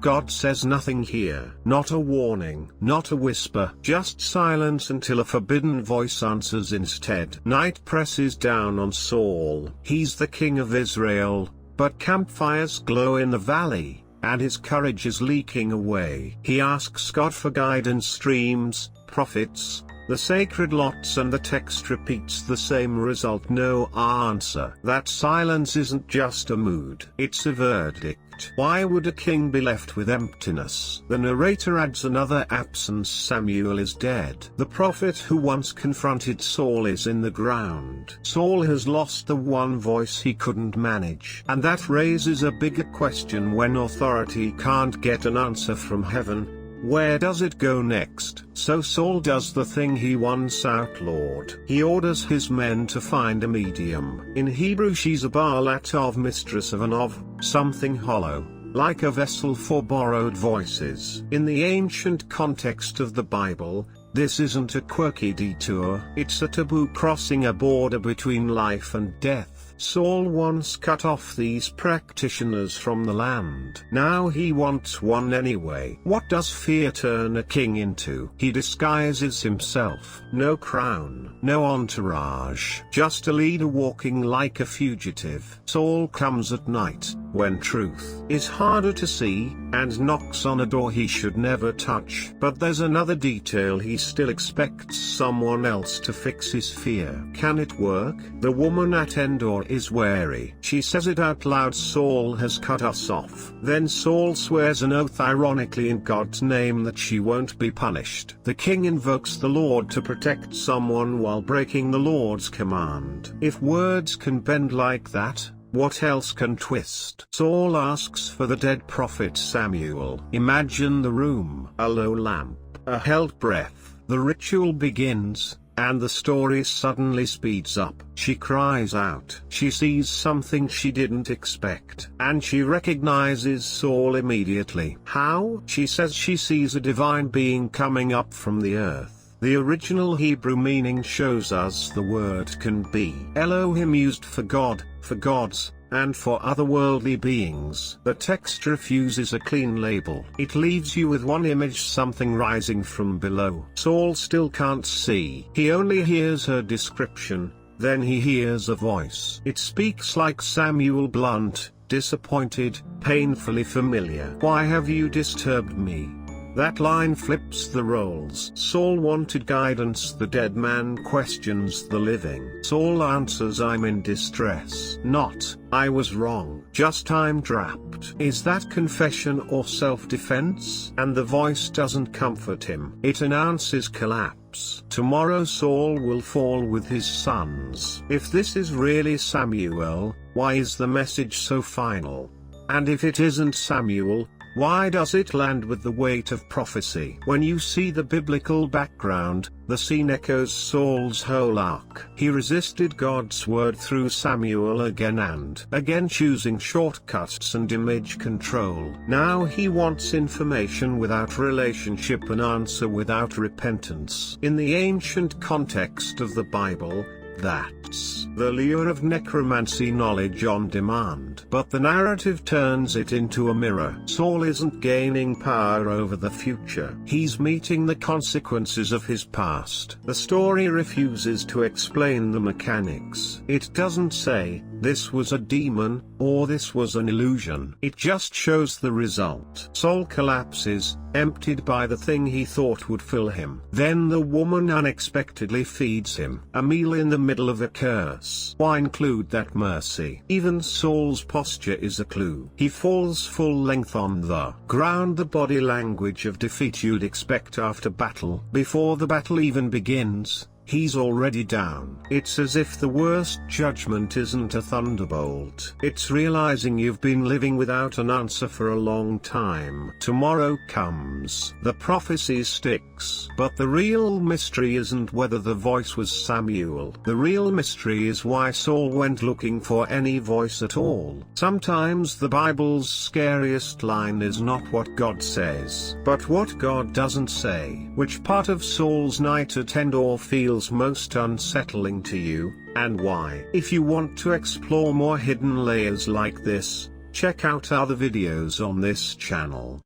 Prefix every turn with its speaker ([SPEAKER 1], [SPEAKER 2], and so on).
[SPEAKER 1] God says nothing here. Not a warning, not a whisper, just silence until a forbidden voice answers instead. Night presses down on Saul. He's the king of Israel, but campfires glow in the valley, and his courage is leaking away. He asks God for guidance, dreams, prophets, the sacred lots, and the text repeats the same result: no answer. That silence isn't just a mood, it's a verdict. Why would a king be left with emptiness? The narrator adds another absence: Samuel is dead. The prophet who once confronted Saul is in the ground. Saul has lost the one voice he couldn't manage. And that raises a bigger question: when authority can't get an answer from heaven, where does it go next? So Saul does the thing he once outlawed. He orders his men to find a medium. In Hebrew, she's a Baalatov, mistress of an of, something hollow, like a vessel for borrowed voices. In the ancient context of the Bible, this isn't a quirky detour, it's a taboo crossing a border between life and death. Saul once cut off these practitioners from the land. Now he wants one anyway. What does fear turn a king into? He disguises himself. No crown, no entourage, just a leader walking like a fugitive. Saul comes at night, when truth is harder to see, and knocks on a door he should never touch. But there's another detail: he still expects someone else to fix his fear. Can it work? The woman at Endor is wary. She says it out loud: Saul has cut us off. Then Saul swears an oath, ironically in God's name, that she won't be punished. The king invokes the Lord to protect someone while breaking the Lord's command. If words can bend like that, what else can twist? Saul asks for the dead prophet Samuel. Imagine the room: a low lamp, a held breath. The ritual begins, and the story suddenly speeds up. She cries out. She sees something she didn't expect, and she recognizes Saul immediately. How? She says she sees a divine being coming up from the earth. The original Hebrew meaning shows us the word can be Elohim, used for God, for gods, and for otherworldly beings. The text refuses a clean label. It leaves you with one image: something rising from below. Saul still can't see. He only hears her description. Then he hears a voice. It speaks like Samuel, blunt, disappointed, painfully familiar. Why have you disturbed me? That line flips the roles. Saul wanted guidance. The dead man questions the living. Saul answers, I'm in distress. Not, I was wrong. Just, I'm trapped. Is that confession or self-defense? And the voice doesn't comfort him. It announces collapse. Tomorrow Saul will fall with his sons. If this is really Samuel, why is the message so final? And if it isn't Samuel, why does it land with the weight of prophecy? When you see the biblical background, the scene echoes Saul's whole arc. He resisted God's word through Samuel again and again, choosing shortcuts and image control. Now he wants information without relationship, an answer without repentance. In the ancient context of the Bible, that's the lure of necromancy, knowledge on demand. But the narrative turns it into a mirror. Saul isn't gaining power over the future. He's meeting the consequences of his past. The story refuses to explain the mechanics. It doesn't say, this was a demon, or this was an illusion. It just shows the result. Saul collapses, emptied by the thing he thought would fill him. Then the woman unexpectedly feeds him a meal in the middle of a curse. Why include that mercy? Even Saul's posture is a clue. He falls full length on the ground, the body language of defeat you'd expect after battle. Before the battle even begins, he's already down. It's as if the worst judgment isn't a thunderbolt. It's realizing you've been living without an answer for a long time. Tomorrow comes. The prophecy sticks. But the real mystery isn't whether the voice was Samuel. The real mystery is why Saul went looking for any voice at all. Sometimes the Bible's scariest line is not what God says, but what God doesn't say. Which part of Saul's night at Endor feels most unsettling to you, and why? If you want to explore more hidden layers like this, check out other videos on this channel.